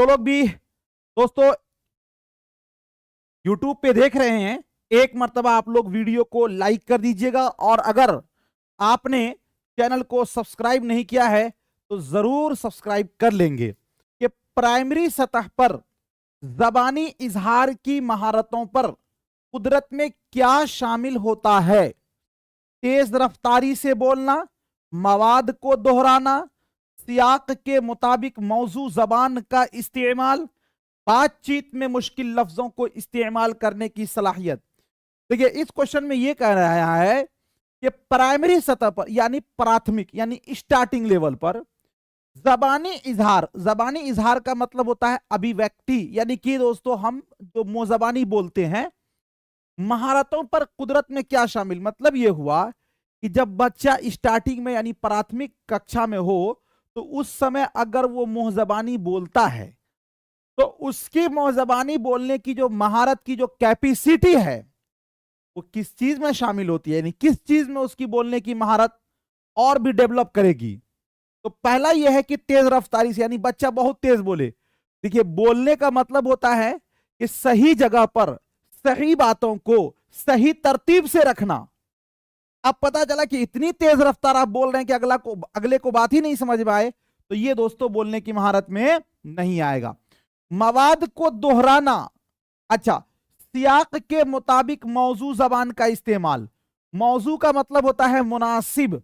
जो लोग भी दोस्तों YouTube पे देख रहे हैं, एक मर्तबा आप लोग वीडियो को लाइक कर दीजिएगा, और अगर आपने चैनल को सब्सक्राइब नहीं किया है तो जरूर सब्सक्राइब कर लेंगे। कि प्राइमरी सतह पर ज़बानी इजहार की महारतों पर कुदरत में क्या शामिल होता है? तेज रफ्तारी से बोलना, मवाद को दोहराना, सियाक के मुताबिक मौजू जबान का इस्तेमाल, बातचीत में मुश्किल लफ्जों को इस्तेमाल करने की सलाहियत। देखिए, इस क्वेश्चन में यह कह रहा है कि प्राइमरी सतह पर यानी प्राथमिक यानी स्टार्टिंग लेवल पर जबानी इजहार का मतलब होता है अभिव्यक्ति, यानी कि दोस्तों हम जो मुंहजबानी बोलते हैं, महारतों पर कुदरत में क्या शामिल, मतलब यह हुआ कि जब बच्चा स्टार्टिंग में यानी प्राथमिक कक्षा में हो तो उस समय अगर वो मुंहजबानी बोलता है तो उसकी मुंहजबानी बोलने की जो महारत की जो कैपेसिटी है वो किस चीज में शामिल होती है, यानी किस चीज में उसकी बोलने की महारत और भी डेवलप करेगी। तो पहला यह है कि तेज रफ्तारी से, यानी बच्चा बहुत तेज बोले। देखिए, बोलने का मतलब होता है कि सही जगह पर सही बातों को सही तरतीब से रखना। अब पता चला कि इतनी तेज रफ्तार आप बोल रहे हैं कि अगले को बात ही नहीं समझ में आए, तो ये दोस्तों बोलने की महारत में नहीं आएगा। मवाद को दोहराना, अच्छा, सियाक के मुताबिक मौजू जबान का इस्तेमाल। मौजू का मतलब होता है मुनासिब,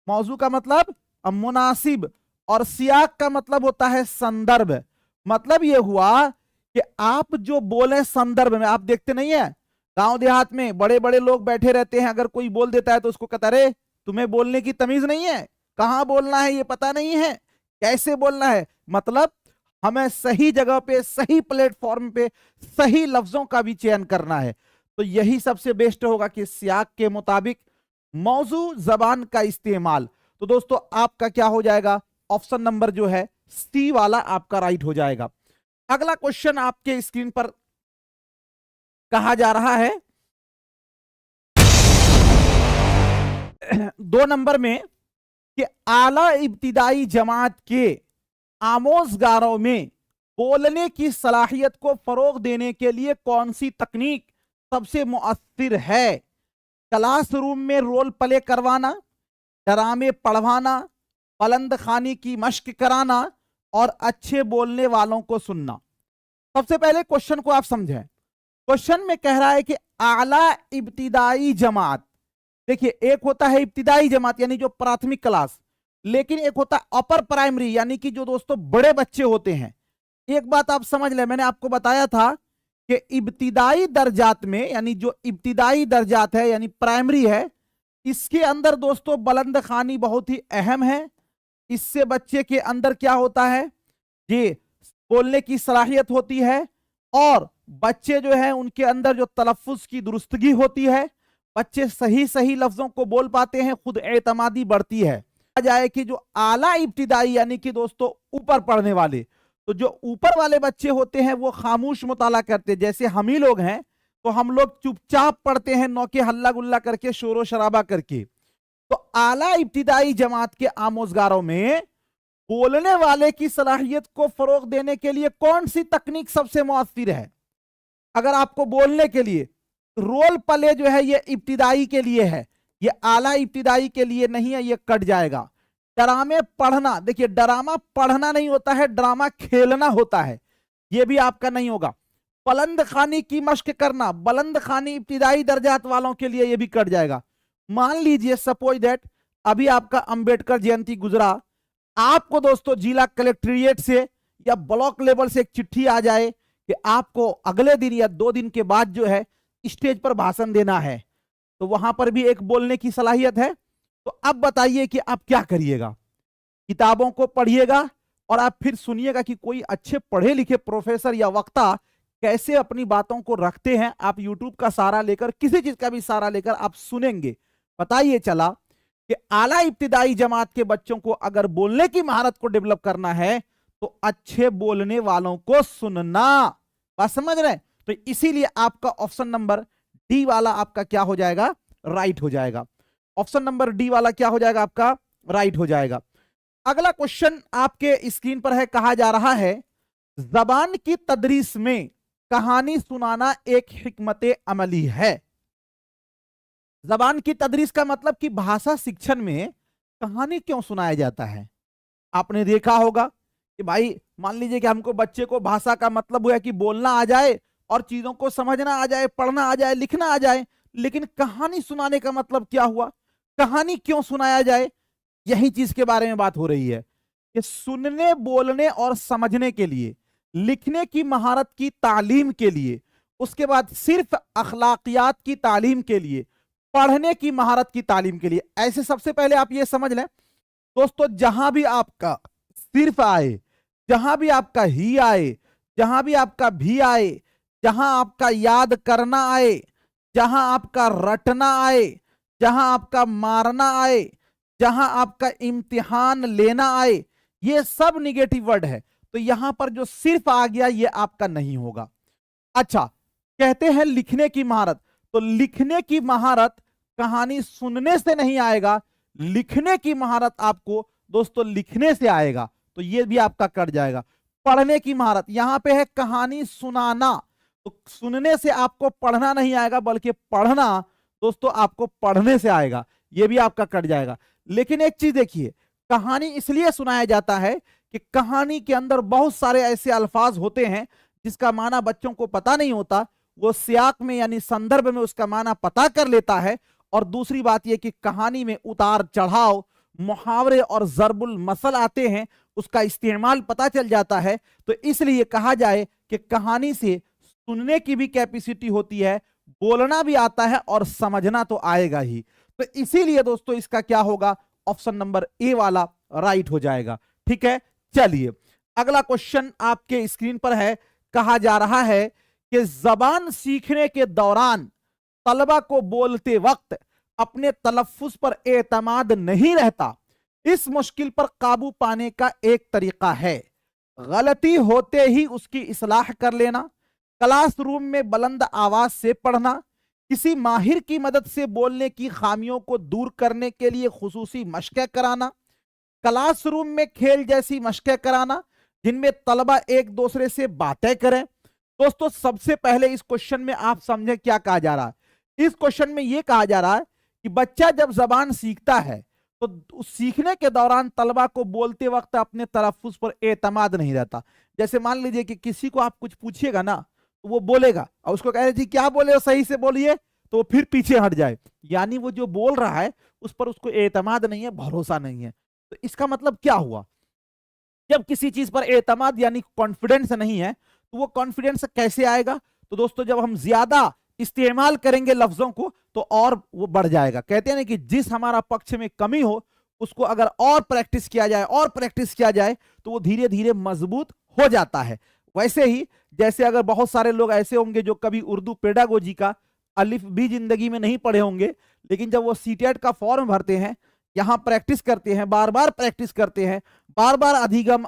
मौजू का मतलब मुनासिब, और सियाक का मतलब होता है संदर्भ। मतलब यह हुआ कि आप जो बोले संदर्भ में, आप देखते नहीं है गांव देहात में बड़े बड़े लोग बैठे रहते हैं, अगर कोई बोल देता है तो उसको कहता है, तुम्हें बोलने की तमीज नहीं है, कहां बोलना है ये पता नहीं है, कैसे बोलना है। मतलब हमें सही जगह पे सही प्लेटफॉर्म पे सही लफ्जों का भी चयन करना है। तो यही सबसे बेस्ट होगा कि सियाक के मुताबिक मौजू जबान का इस्तेमाल। तो दोस्तों आपका क्या हो जाएगा, ऑप्शन नंबर जो है सी वाला आपका राइट हो जाएगा। अगला क्वेश्चन आपके स्क्रीन पर कहा जा रहा है 2 नंबर में कि आला इब्तिदाई जमात के आमोजगारों में बोलने की सलाहियत को फरोग देने के लिए कौन सी तकनीक सबसे मुअस्सिर है? क्लासरूम में रोल प्ले करवाना, ड्रामे पढ़वाना, बुलंद खानी की मश्क कराना, और अच्छे बोलने वालों को सुनना। सबसे पहले क्वेश्चन को आप समझें। क्वेश्चन में कह रहा है कि आला इब्तिदाई जमात, देखिए एक होता है इब्तिदाई जमात यानी जो प्राथमिक क्लास, लेकिन एक होता है अपर प्राइमरी यानी कि जो दोस्तों बड़े बच्चे होते हैं। एक बात आप समझ लें, मैंने आपको बताया था कि इब्तिदाई दर्जात में, यानी जो इब्तिदाई दर्जात है यानी प्राइमरी है, इसके अंदर दोस्तों बुलंद खानी बहुत ही अहम है। इससे बच्चे के अंदर क्या होता है, ये बोलने की सलाहियत होती है, और बच्चे जो है उनके अंदर जो तलफ्फुज की दुरुस्तगी होती है, बच्चे सही सही लफ्जों को बोल पाते हैं, खुद एतमादी बढ़ती है। आ जाए कि जो आला इब्तिदाई यानी कि दोस्तों ऊपर पढ़ने वाले, तो जो ऊपर वाले बच्चे होते हैं वो खामोश मुताला करते हैं। जैसे हम ही लोग हैं तो हम लोग चुपचाप पढ़ते हैं, नौके हल्ला गुल्ला करके, शोरो शराबा करके। तो आला इब्तिदाई जमात के आमोजगारों में बोलने वाले की सलाहियत को फरोग देने के लिए कौन सी तकनीक सबसे मुअस्सिर है? अगर आपको बोलने के लिए रोल प्ले जो है ये इब्तिदाई के लिए है, ये आला इब्तिदाई के लिए नहीं है, ये कट जाएगा। ड्रामे पढ़ना, देखिए ड्रामा पढ़ना नहीं होता है, ड्रामा खेलना होता है, ये भी आपका नहीं होगा। बुलंद खानी की मश्क करना, बुलंद खानी इब्तिदाई दर्जात वालों के लिए ये भी कट जाएगा। मान लीजिए सपोज दैट अभी आपका अंबेडकर जयंती गुजरा, आपको दोस्तों जिला कलेक्ट्रेट से या ब्लॉक लेवल से एक चिट्ठी आ जाए कि आपको अगले दिन या 2 दिन के बाद जो है स्टेज पर भाषण देना है, तो वहां पर भी एक बोलने की सलाहियत है। तो अब बताइए कि आप क्या करिएगा? किताबों को पढ़िएगा और आप फिर सुनिएगा कि कोई अच्छे पढ़े लिखे प्रोफेसर या वक्ता कैसे अपनी बातों को रखते हैं। आप यूट्यूब का सहारा लेकर, किसी चीज का भी सहारा लेकर आप सुनेंगे। पता ये चला कि आला इब्तिदाई जमात के बच्चों को अगर बोलने की महारत को डेवलप करना है तो अच्छे बोलने वालों को सुनना। बात समझ रहे हैं? तो इसीलिए आपका ऑप्शन नंबर डी वाला आपका क्या हो जाएगा, राइट हो जाएगा। ऑप्शन नंबर डी वाला क्या हो जाएगा आपका, राइट हो जाएगा। अगला क्वेश्चन आपके स्क्रीन पर है, कहा जा रहा है जबान की तदरीस में कहानी सुनाना एक हिकमत अमली है। जबान की तदरीस का मतलब कि भाषा शिक्षण में कहानी क्यों सुनाया जाता है। आपने देखा होगा कि भाई मान लीजिए कि हमको बच्चे को भाषा का मतलब हुआ कि बोलना आ जाए और चीजों को समझना आ जाए, पढ़ना आ जाए, लिखना आ जाए, लेकिन कहानी सुनाने का मतलब क्या हुआ, कहानी क्यों सुनाया जाए। यही चीज के बारे में बात हो रही है कि सुनने, बोलने और समझने के लिए, लिखने की महारत की तालीम के लिए, उसके बाद सिर्फ अखलाकियात की तालीम के लिए, पढ़ने की महारत की तालीम के लिए। ऐसे सबसे पहले आप ये समझ लें दोस्तों, जहां भी आपका सिर्फ आए, जहां भी आपका ही आए, जहां भी आपका भी आए, जहां आपका याद करना आए, जहां आपका रटना आए, जहां आपका मारना आए, जहां आपका इम्तिहान लेना आए, ये सब निगेटिव वर्ड है। तो यहां पर जो सिर्फ आ गया ये आपका नहीं होगा। अच्छा, कहते हैं लिखने की महारत, तो लिखने की महारत कहानी सुनने से नहीं आएगा, लिखने की महारत आपको दोस्तों लिखने से आएगा, तो ये भी आपका कट जाएगा। पढ़ने की महारत, यहां पे है कहानी सुनाना, तो सुनने से आपको पढ़ना नहीं आएगा, बल्कि पढ़ना दोस्तों आपको पढ़ने से आएगा, ये भी आपका कट जाएगा। लेकिन एक चीज देखिए, कहानी इसलिए सुनाया जाता है कि कहानी के अंदर बहुत सारे ऐसे अल्फाज होते हैं जिसका माना बच्चों को पता नहीं होता, वो सियाक में यानी संदर्भ में उसका माना पता कर लेता है। और दूसरी बात यह कि कहानी में उतार चढ़ाव, मुहावरे और जरबुल मसल आते हैं, उसका इस्तेमाल पता चल जाता है। तो इसलिए कहा जाए कि कहानी से सुनने की भी कैपेसिटी होती है, बोलना भी आता है और समझना तो आएगा ही। तो इसीलिए दोस्तों इसका क्या होगा, ऑप्शन नंबर ए वाला राइट हो जाएगा। ठीक है, चलिए अगला क्वेश्चन आपके स्क्रीन पर है। कहा जा रहा है कि जबान सीखने के दौरान तलबा को बोलते वक्त अपने तलफ्फुज पर एतमाद नहीं रहता, इस मुश्किल पर काबू पाने का एक तरीका है गलती होते ही उसकी इस्लाह कर लेना, क्लासरूम में बुलंद आवाज से पढ़ना, किसी माहिर की मदद से बोलने की खामियों को दूर करने के लिए खुसूसी मशक़ें कराना, क्लासरूम में खेल जैसी मशक़ें कराना जिनमें तलबा एक दूसरे से बातें करें। दोस्तों सबसे पहले इस क्वेश्चन में आप समझें क्या कहा जा रहा है। इस क्वेश्चन में यह कहा जा रहा है कि बच्चा जब जबान सीखता है तो सीखने के दौरान तलबा को बोलते वक्त अपने तलफ्फुज पर एतमाद नहीं रहता। जैसे मान लीजिए कि किसी को आप कुछ पूछिएगा ना तो वो बोलेगा और उसको कह रहे जी क्या बोले हो, सही से बोलिए, तो वो फिर पीछे हट जाए, यानी वो जो बोल रहा है उस पर उसको एतमाद नहीं है, भरोसा नहीं है। तो इसका मतलब क्या हुआ, जब किसी चीज पर एतमाद यानी कॉन्फिडेंस नहीं है तो वो कॉन्फिडेंस कैसे आएगा। तो दोस्तों जब हम ज्यादा इस्तेमाल करेंगे लफ्जों को तो और वो बढ़ जाएगा। कहते हैं ना कि जिस हमारा पक्ष में कमी हो उसको अगर और प्रैक्टिस किया जाए, और प्रैक्टिस किया जाए तो वो धीरे धीरे मजबूत हो जाता है। वैसे ही जैसे अगर बहुत सारे लोग ऐसे होंगे जो कभी उर्दू पेडागोजी का अलिफ भी जिंदगी में नहीं पढ़े होंगे, लेकिन जब वो सीटेट का फॉर्म भरते हैं, यहां प्रैक्टिस करते हैं, बार बार प्रैक्टिस करते हैं, बार बार अधिगम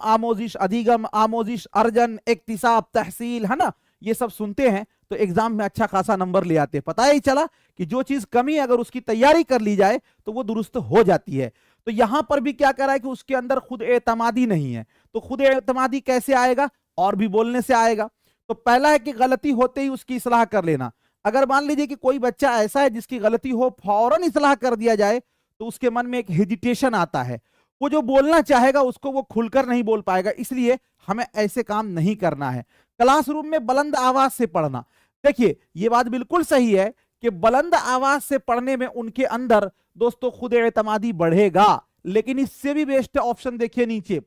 आमोजिश अर्जन इक्तिसाब तहसील है ना, ये सब सुनते हैं तो एग्जाम में अच्छा खासा नंबर ले आते हैं। पता ही चला कि जो चीज कमी है अगर उसकी तैयारी कर ली जाए तो वो दुरुस्त हो जाती है। तो यहां पर भी क्या करा है कि उसके अंदर खुद एतमादी नहीं है, तो खुद एतमादी कैसे आएगा, और भी बोलने से आएगा। तो पहला है कि गलती होते ही उसकी इस्लाह कर लेना। अगर मान लीजिए कि कोई बच्चा ऐसा है जिसकी गलती हो, फौरन इस्लाह कर दिया जाए तो उसके मन में एक हेजिटेशन आता है, वो जो बोलना चाहेगा उसको वो खुलकर नहीं बोल पाएगा। इसलिए हमें ऐसे काम नहीं करना है। क्लासरूम में बुलंद आवाज से पढ़ना, देखिए ये बात बिल्कुल सही है कि बुलंद आवाज से पढ़ने में उनके अंदर दोस्तों खुद एतमादी बढ़ेगा, लेकिन इससे भी बेस्ट ऑप्शन देखिए नीचे,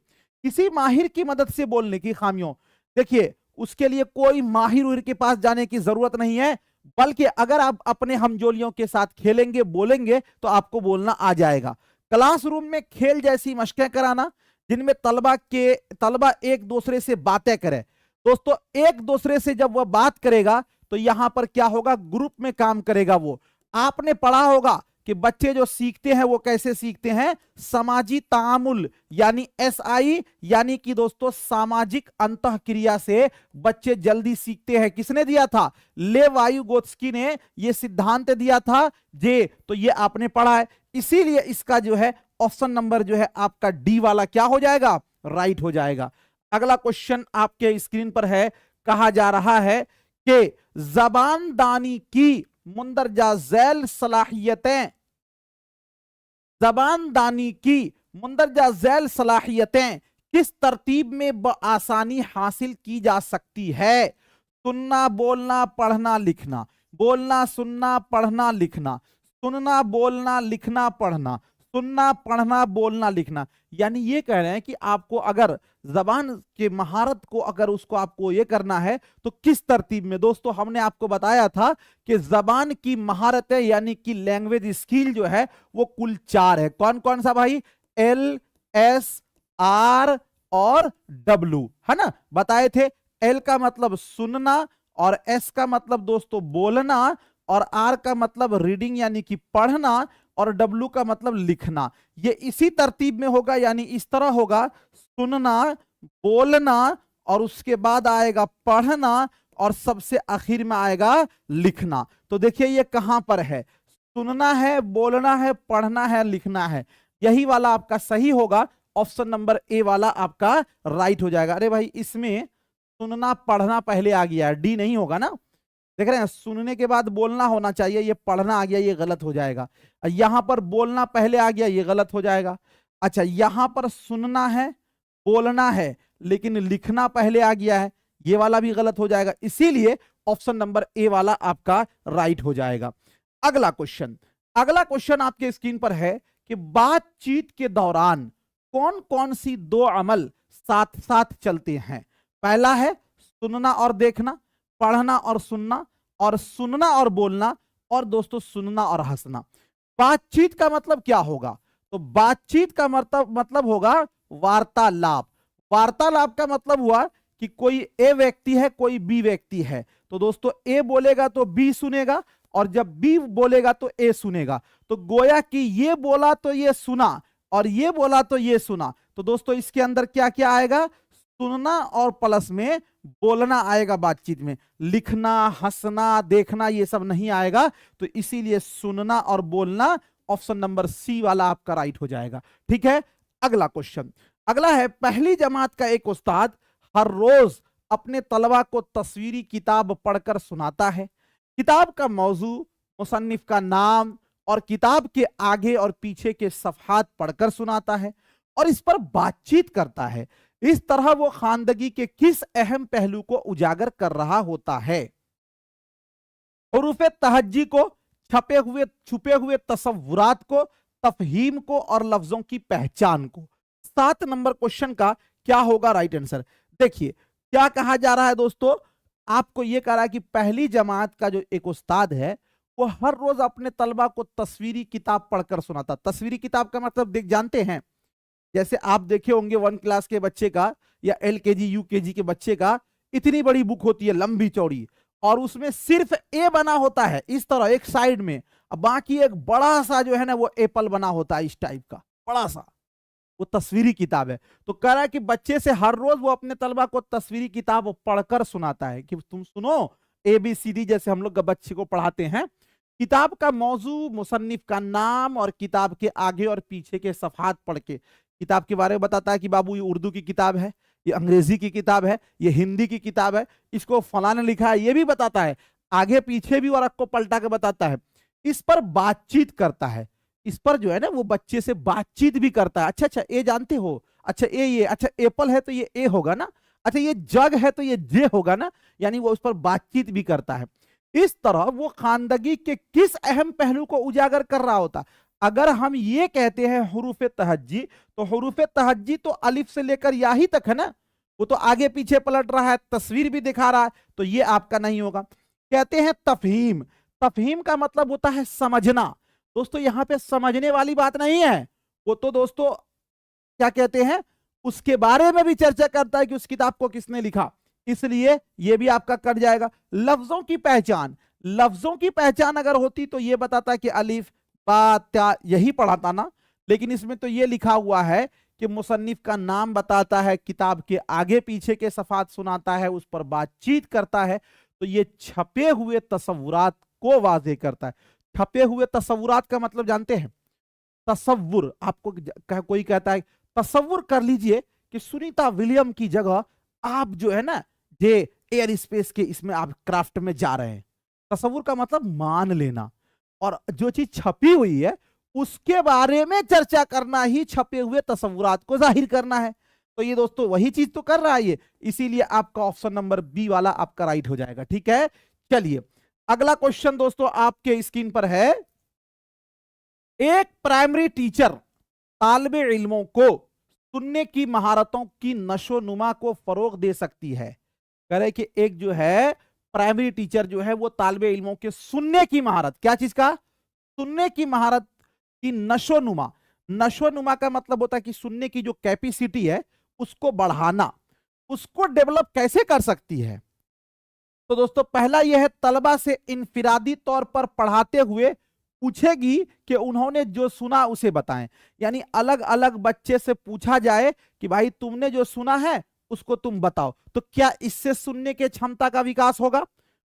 किसी माहिर की मदद से बोलने की खामियों। देखिए उसके लिए कोई माहिर के पास जाने की जरूरत नहीं है, बल्कि अगर आप अपने हमजोलियों के साथ खेलेंगे, बोलेंगे तो आपको बोलना आ जाएगा। क्लासरूम में खेल जैसी मशकें कराना जिनमें तलबा एक दूसरे से बातें करें। दोस्तों एक दूसरे से जब वह बात करेगा तो यहां पर क्या होगा, ग्रुप में काम करेगा। वो आपने पढ़ा होगा कि बच्चे जो सीखते हैं वो कैसे सीखते हैं, समाजी तामुल यानी SI, यानी कि दोस्तों सामाजिक अंतःक्रिया से बच्चे जल्दी सीखते हैं। किसने दिया था, लेवायुगोत्स्की ने ये सिद्धांत दिया था जे, तो ये आपने पढ़ा है। इसीलिए इसका जो है ऑप्शन नंबर जो है आपका डी वाला क्या हो जाएगा, राइट हो जाएगा। अगला क्वेश्चन आपके स्क्रीन पर है, कहा जा रहा है कि जबानदानी की मुंदरजा झैल सलाहियतें, जबानदानी की मुंदरजा झैल सलाहियतें किस तरतीब में बआसानी हासिल की जा सकती है? सुनना, बोलना, पढ़ना, लिखना। बोलना, सुनना, पढ़ना, लिखना। सुनना, बोलना, लिखना, पढ़ना। सुनना, पढ़ना, बोलना, लिखना। यानी ये कह रहे हैं कि आपको अगर जबान के महारत को अगर उसको आपको ये करना है तो किस तरतीब में। दोस्तों हमने आपको बताया था कि जबान की महारतें यानी कि लैंग्वेज स्किल जो है वो कुल 4 है। कौन कौन सा भाई? एल, एस, आर और डब्ल्यू, है ना, बताए थे। एल का मतलब सुनना, और एस का मतलब दोस्तों बोलना, और आर का मतलब रीडिंग यानी कि पढ़ना, और डब्ल्यू का मतलब लिखना। ये इसी तरतीब में होगा, यानी इस तरह होगा, सुनना, बोलना, और उसके बाद आएगा पढ़ना, और सबसे आखिर में आएगा लिखना। तो देखिए ये कहां पर है, सुनना है, बोलना है, पढ़ना है, लिखना है। यही वाला आपका सही होगा, ऑप्शन नंबर ए वाला आपका राइट हो जाएगा। अरे भाई इसमें सुनना पढ़ना पहले आ गया है, डी नहीं होगा ना। देख रहे हैं, सुनने के बाद बोलना होना चाहिए, ये पढ़ना आ गया, ये गलत हो जाएगा। यहां पर बोलना पहले आ गया, ये गलत हो जाएगा। अच्छा यहां पर सुनना है, बोलना है, लेकिन लिखना पहले आ गया है, ये वाला भी गलत हो जाएगा। इसीलिए ऑप्शन नंबर ए वाला आपका राइट हो जाएगा। अगला क्वेश्चन, अगला क्वेश्चन आपके स्क्रीन पर है कि बातचीत के दौरान कौन कौन सी 2 अमल साथ साथ चलते हैं? पहला है सुनना और देखना, पढ़ना और सुनना, और सुनना और बोलना, और दोस्तों सुनना और हंसना। बातचीत का मतलब क्या होगा? तो बातचीत का मतलब होगा वार्तालाप। वार्तालाप का मतलब हुआ कि कोई ए व्यक्ति है, कोई बी व्यक्ति है, तो दोस्तों ए बोलेगा तो बी सुनेगा, और जब बी बोलेगा तो ए सुनेगा। तो गोया कि ये बोला तो ये सुना, और ये बोला तो ये सुना। तो दोस्तों इसके अंदर क्या क्या आएगा? सुनना और प्लस में बोलना आएगा बातचीत में। लिखना, हंसना, देखना ये सब नहीं आएगा। तो इसीलिए सुनना और बोलना ऑप्शन नंबर सी वाला आपका राइट हो जाएगा। ठीक है, अगला क्वेश्चन, अगला है, पहली जमात का एक उस्ताद हर रोज अपने तलबा को तस्वीरी किताब पढ़कर सुनाता है। किताब का मौजू, मुसन्निफ का नाम, और किताब के आगे और पीछे के सफहात पढ़कर सुनाता है, और इस पर बातचीत करता है। इस तरह वो खानदगी के किस अहम पहलू को उजागर कर रहा होता है? हुरूफे तहज्जी को, छुपे हुए तसव्वुरात को, तफहीम को, और लफ्जों की पहचान को। 7 नंबर क्वेश्चन का क्या होगा राइट आंसर? देखिए क्या कहा जा रहा है दोस्तों, आपको यह कह रहा है कि पहली जमात का जो एक उस्ताद है वो हर रोज अपने तलबा को तस्वीरी किताब पढ़कर सुनाता। तस्वीरी किताब का मतलब देख जानते हैं, जैसे आप देखे होंगे 1 क्लास के बच्चे का या LKG UKG के बच्चे का इतनी बड़ी बुक होती है, लंबी चौड़ी, और उसमें सिर्फ ए बना होता है इस तरह एक साइड में, अब बाकी एक बड़ा सा जो है ना वो एप्पल बना होता है इस टाइप का बड़ा सा, वो तस्वीरी किताब है। तो कह रहा है कि बच्चे से हर रोज वो अपने तलबा को तस्वीरी किताब पढ़कर सुनाता है कि तुम सुनो ABCD, जैसे हम लोग बच्चे को पढ़ाते हैं। किताब का मौजू, मुसन्निफ का नाम, और किताब के आगे और पीछे के सफहात पढ़ के किताब के बारे में बताता है कि बाबू ये उर्दू की किताब है, ये अंग्रेजी की किताब है, ये हिंदी की किताब है, इसको फलां ने लिखा है, ये भी बताता है, आगे पीछे भी और को पलटा के बताता है। इस पर बातचीत करता है, इस पर जो है ना वो बच्चे से बातचीत भी करता है। अच्छा ए जानते हो, अच्छा ये अच्छा एप्पल है तो ये ए होगा ना, अच्छा ये जग है तो ये जे होगा ना, यानी वो उस पर बातचीत भी करता है। इस तरह वो खानदगी के किस अहम पहलू को उजागर कर रहा होता। अगर हम ये कहते हैं हुरूफे तहज्जी, तो हुरूफे तहज्जी तो अलिफ से लेकर या ही तक है ना, वो तो आगे पीछे पलट रहा है, तस्वीर भी दिखा रहा है, तो ये आपका नहीं होगा। कहते हैं तफहीम, तफहीम का मतलब होता है समझना। दोस्तों यहां पे समझने वाली बात नहीं है, वो तो दोस्तों क्या कहते हैं उसके बारे में भी चर्चा करता है कि उस किताब को किसने लिखा, इसलिए ये भी आपका कट जाएगा। लफ्जों की पहचान, लफ्जों की पहचान अगर होती तो ये बताता है कि अलिफ बा त्या, यही पढ़ाता ना, लेकिन इसमें तो ये लिखा हुआ है कि मुसन्निफ का नाम बताता है, किताब के आगे पीछे के सफात सुनाता है, उस पर बातचीत करता है, तो ये छपे हुए तसव्वुरात को वाज़ेह करता है। छपे हुए तसव्वुरात का मतलब जानते हैं? तसव्वुर, आपको कोई कहता है तसव्वुर कर लीजिए कि सुनीता विलियम की जगह आप जो है ना जे एयर स्पेस के इसमें आप क्राफ्ट में जा रहे हैं। तसव्वुर का मतलब मान लेना, और जो चीज छपी हुई है उसके बारे में चर्चा करना ही छपे हुए तसव्वुरात को जाहिर करना है। तो ये दोस्तों वही चीज तो कर रहा है ये, इसीलिए आपका ऑप्शन नंबर बी वाला आपका राइट हो जाएगा। ठीक है, चलिए अगला क्वेश्चन दोस्तों आपके स्क्रीन पर है। एक प्राइमरी टीचर तालिबे इल्मों को सुनने की महारतों की नशोनुमा को फरोग दे सकती है। कह रहे कि एक जो है प्राइमरी टीचर जो है वो तालिबे इल्मों के सुनने की महारत, क्या चीज का, सुनने की महारत की नशोनुमा। नशोनुमा का मतलब होता है कि सुनने की जो कैपेसिटी है उसको बढ़ाना, उसको डेवलप कैसे कर सकती है। तो दोस्तों पहला यह है, तलबा से इनफिरादी तौर पर पढ़ाते हुए पूछेगी कि उन्होंने जो सुना उसे बताएं। यानी अलग अलग बच्चे से पूछा जाए कि भाई तुमने जो सुना है उसको तुम बताओ। तो क्या इससे सुनने के क्षमता का विकास होगा।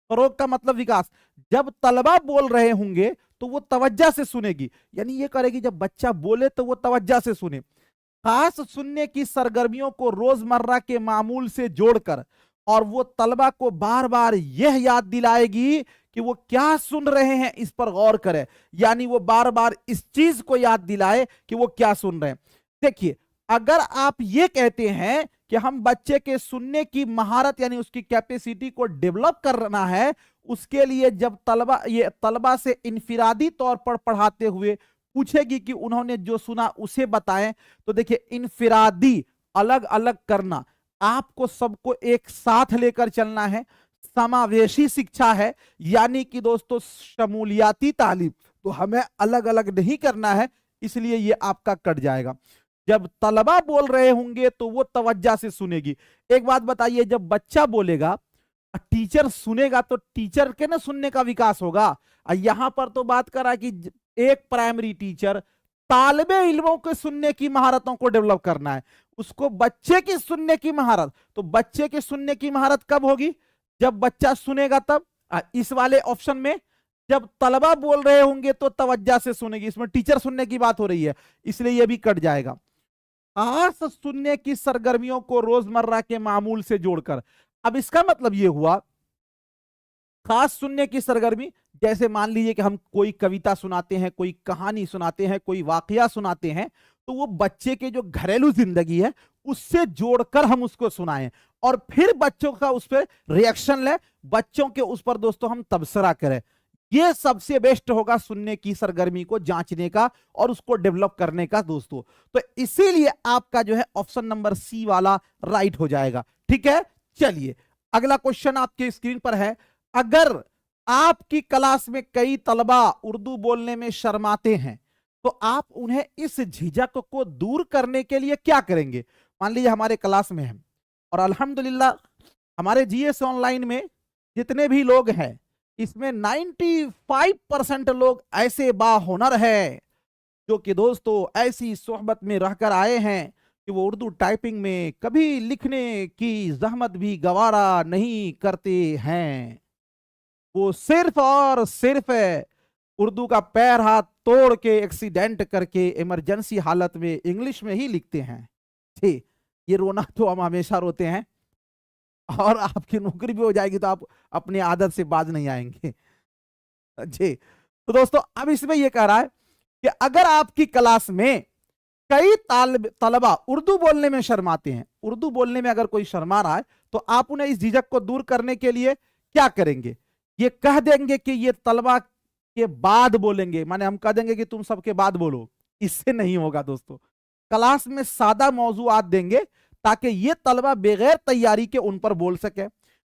फरोग का मतलब विकास। जब तलबा बोल रहे होंगे तो वो तवज्जा से सुनेगी, यानी ये करेगी जब बच्चा बोले तो वो तवज्जा से सुने। खास सुनने की सरगर्मियों को रोजमर्रा के मामूल से जोड़कर और वो तलबा को बार बार यह याद दिलाएगी कि वो क्या सुन रहे हैं, इस पर गौर करें। यानी वो बार बार इस चीज को याद दिलाए कि वो क्या सुन रहे हैं। देखिए अगर आप ये कहते हैं कि हम बच्चे के सुनने की महारत यानी उसकी कैपेसिटी को डेवलप करना है, उसके लिए जब तलबा से इनफिरादी तौर पर पढ़ाते हुए पूछेगी कि उन्होंने जो सुना उसे बताएं। तो देखिए इनफिरादी अलग अलग करना, आपको सबको एक साथ लेकर चलना है, समावेशी शिक्षा है, यानी कि दोस्तों शमूलियाती तालीम, तो हमें अलग अलग नहीं करना है, इसलिए ये आपका कट जाएगा। जब तलबा बोल रहे होंगे तो वो तवज्जा से सुनेगी। एक बात बताइए, जब बच्चा बोलेगा टीचर सुनेगा तो टीचर के ना सुनने का विकास होगा। यहां पर तो बात करा कि एक प्राइमरी टीचर तालिबे इल्मों के सुनने की महारतों को डेवलप करना है, उसको बच्चे की सुनने की महारत। तो बच्चे की सुनने की महारत कब होगी, जब बच्चा सुनेगा तब। इस वाले ऑप्शन में जब तलबा बोल रहे होंगे तो तवज्जा से सुनेगी, इसमें टीचर सुनने की बात हो रही है, इसलिए यह भी कट जाएगा। खास सुनने की सरगर्मियों को रोजमर्रा के मामूल से जोड़कर। अब इसका मतलब यह हुआ खास सुनने की सरगर्मी, जैसे मान लीजिए कि हम कोई कविता सुनाते हैं, कोई कहानी सुनाते हैं, कोई वाकया सुनाते हैं, तो वो बच्चे के जो घरेलू जिंदगी है उससे जोड़कर हम उसको सुनाएं और फिर बच्चों का उस पर रिएक्शन ले, बच्चों के उस पर दोस्तों हम तबसरा करें। ये सबसे बेस्ट होगा सुनने की सरगर्मी को जांचने का और उसको डेवलप करने का दोस्तों। तो इसीलिए आपका जो है ऑप्शन नंबर सी वाला राइट हो जाएगा। ठीक है, चलिए अगला क्वेश्चन आपके स्क्रीन पर है। अगर आपकी क्लास में कई तलबा उर्दू बोलने में शर्माते हैं तो आप उन्हें इस झिझक को दूर करने के लिए क्या करेंगे। मान लीजिए हमारे क्लास में हैं और अल्हम्दुलिल्लाह हमारे जीएस ऑनलाइन में जितने भी लोग हैं इसमें 95% लोग ऐसे बाहुनर हैं जो कि दोस्तों ऐसी सोहबत में रहकर आए हैं कि वो उर्दू टाइपिंग में कभी लिखने की जहमत भी गवारा नहीं करते हैं। वो सिर्फ और सिर्फ उर्दू का पैर हाथ तोड़ के एक्सीडेंट करके इमरजेंसी हालत में इंग्लिश में ही लिखते हैं। ठीक, ये रोना तो हम हमेशा रोते हैं और आपकी नौकरी भी हो जाएगी तो आप अपनी आदत से बाज नहीं आएंगे जी। तो दोस्तों अब इसमें यह कह रहा है कि अगर आपकी क्लास में कई तलबा उर्दू बोलने में शर्माते हैं, उर्दू बोलने में अगर कोई शर्मा रहा है तो आप उन्हें इस झिझक को दूर करने के लिए क्या करेंगे। ये कह देंगे कि ये तलबा के बाद बोलेंगे, माने हम कह देंगे कि तुम सबके बाद बोलो, इससे नहीं होगा दोस्तों। क्लास में सादा मौजूआत देंगे ताकि ये तलबा बगैर तैयारी के उन पर बोल सके।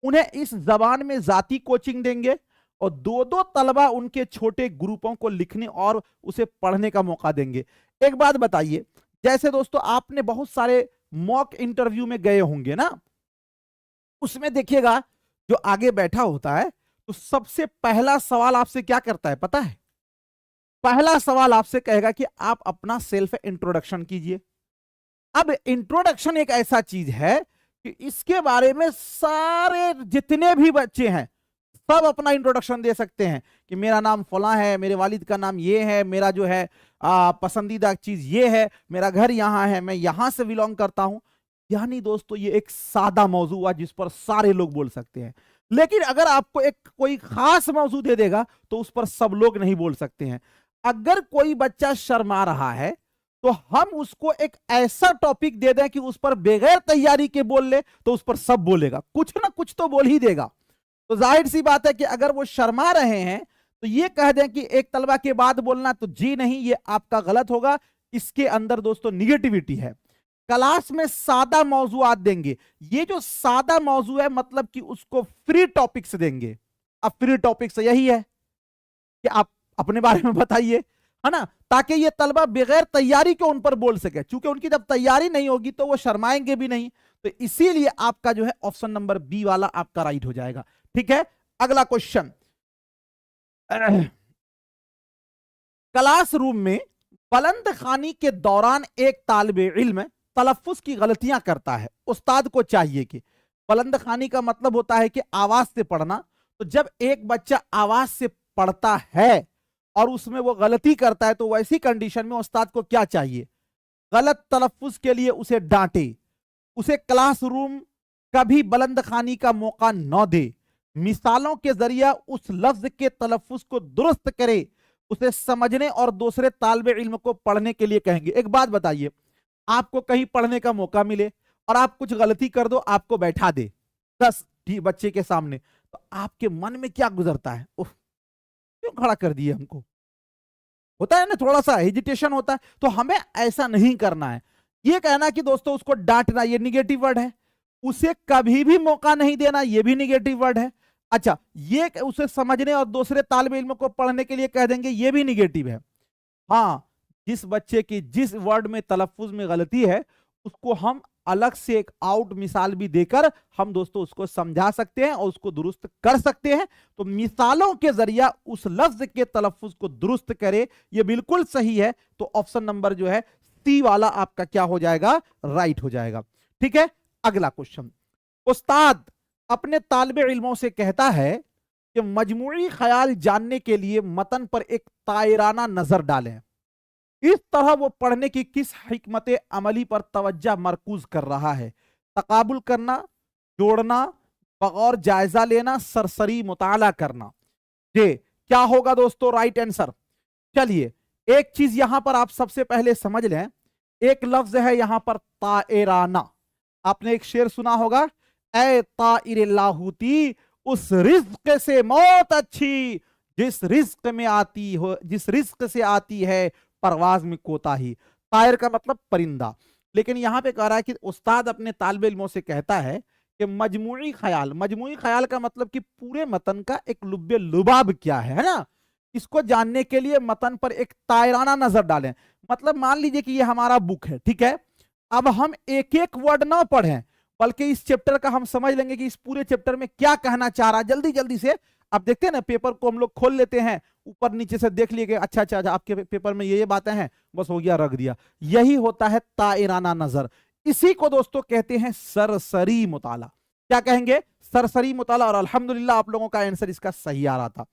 उन्हें इस जबान में जाती कोचिंग देंगे और दो दो तलबा उनके छोटे ग्रुपों को लिखने और उसे पढ़ने का मौका देंगे। एक बात बताइए, जैसे दोस्तों आपने बहुत सारे मॉक इंटरव्यू में गए होंगे ना, उसमें देखिएगा जो आगे बैठा होता है तो सबसे पहला सवाल आपसे क्या करता है पता है। पहला सवाल आपसे कहेगा कि आप अपना सेल्फ इंट्रोडक्शन कीजिए। अब इंट्रोडक्शन एक ऐसा चीज है कि इसके बारे में सारे जितने भी बच्चे हैं सब अपना इंट्रोडक्शन दे सकते हैं कि मेरा नाम फलां है, मेरे वालिद का नाम ये है, मेरा जो है पसंदीदा चीज ये है, मेरा घर यहाँ है, मैं यहां से बिलोंग करता हूं। यानी दोस्तों ये एक सादा मौजू हुआ जिस पर सारे लोग बोल सकते हैं, लेकिन अगर आपको एक कोई खास मौजू दे देगा तो उस पर सब लोग नहीं बोल सकते हैं। अगर कोई बच्चा शर्मा रहा है तो हम उसको एक ऐसा टॉपिक दे दें कि उस पर बगैर तैयारी के बोल ले तो उस पर सब बोलेगा, कुछ ना कुछ तो बोल ही देगा। तो जाहिर सी बात है कि अगर वो शर्मा रहे हैं तो ये कह दें कि एक तलबा के बाद बोलना, तो जी नहीं, ये आपका गलत होगा। इसके अंदर दोस्तों निगेटिविटी है। क्लास में सादा मौजूआत देंगे, ये जो सादा मौजू है मतलब कि उसको फ्री टॉपिक से देंगे। अब फ्री टॉपिक से यही है कि आप अपने बारे में बताइए, है ना, ताकि ये तलबा बगैर तैयारी के उन पर बोल सके, क्योंकि उनकी जब तैयारी नहीं होगी तो वो शर्माएंगे भी नहीं। तो इसीलिए आपका जो है ऑप्शन नंबर बी वाला आपका राइट हो जाएगा। ठीक है, अगला क्वेश्चन। क्लासरूम में बुलंद खानी के दौरान एक तालिबे इल्म तलफ्फुज की गलतियां करता है। उस्ताद को चाहिए कि, बुलंद खानी का मतलब होता है कि आवाज से पढ़ना, तो जब एक बच्चा आवाज से पढ़ता है और उसमें वो गलती करता है तो वैसी कंडीशन में उस्ताद को क्या चाहिए, गलत तलफ्फुज के लिए उसे डांटे, उसे क्लासरूम कभी बुलंद खानी का मौका न दे, मिसालों के जरिए उस लफ्ज के तलफ्फुज को दुरुस्त करे, उसे समझने और दूसरे तालिबे इल्म को पढ़ने के लिए कहेंगे। एक बात बताइए, आपको कहीं पढ़ने का मौका मिले और आप कुछ गलती कर दो, आपको बैठा दे 10 बच्चे के सामने, तो आपके मन में क्या गुजरता है, उफ, क्यों खड़ा कर दिए हमको, होता है ना, थोड़ा सा हेजिटेशन होता है। तो हमें ऐसा नहीं करना है। ये कहना कि दोस्तों उसको डांटना, ये निगेटिव वर्ड है। उसे कभी भी मौका नहीं देना, ये भी निगेटिव वर्ड है। अच्छा, ये उसे समझने और दूसरे तालिबे इल्म को पढ़ने के लिए कह देंगे, ये भी निगेटिव है। हाँ, जिस बच्चे की जिस वर्ड में तलफ्फुज में गलती है उसको हम अलग से एक आउट मिसाल भी देकर हम दोस्तों उसको समझा सकते हैं और उसको दुरुस्त कर सकते हैं। तो मिसालों के जरिए उस लफ्ज के तलफ्फुज को दुरुस्त करे, ये बिल्कुल सही है। तो ऑप्शन नंबर जो है सी वाला आपका क्या हो जाएगा, राइट हो जाएगा। ठीक है, अगला क्वेश्चन। उस्ताद अपने तालिबे इल्मों से कहता है कि मजमूई ख्याल जानने के लिए मतन पर एक तायराना नजर डालें। इस तरह वो पढ़ने की किस हिकमत अमली पर तवज्जो मरकूज कर रहा है, तकाबुल करना, जोड़ना, बगौर जायजा लेना, सरसरी मुताला करना। ये क्या होगा दोस्तों राइट आंसर। चलिए, एक चीज यहां पर आप सबसे पहले समझ लें, एक लफ्ज है यहां पर तायराना। आपने एक शेर सुना होगा, ए ताइर लाहूती उस रिज्क से मौत अच्छी जिस रिज्क में आती हो, जिस रिज्क से आती है परवाज में कोताही। तायर का मतलब परिंदा, लेकिन यहां पे कह रहा है कि उस्ताद अपने तालिबे इल्मों से कहता है कि मजमूई ख्याल का मतलब कि पूरे मतन का एक लुब्बे लुबाब क्या है ना, इसको जानने के लिए मतन पर एक तायराना नजर डालें। मतलब मान लीजिए कि ये हमारा बुक है, ठीक है, अब हम एक एक वर्ड ना पढ़ें बल्कि इस चैप्टर का हम समझ लेंगे कि इस पूरे चैप्टर में क्या कहना चाह रहा है। जल्दी जल्दी से आप देखते हैं ना, पेपर को हम लोग खोल लेते हैं, ऊपर नीचे से देख लिए, अच्छा अच्छा अच्छा आपके पेपर में ये बातें हैं, बस हो गया, रख दिया। यही होता है ताइराना नजर। इसी को दोस्तों कहते हैं सरसरी मुताला। क्या कहेंगे, सरसरी मुताला। और अल्हम्दुलिल्लाह आप लोगों का आंसर इसका सही आ रहा था।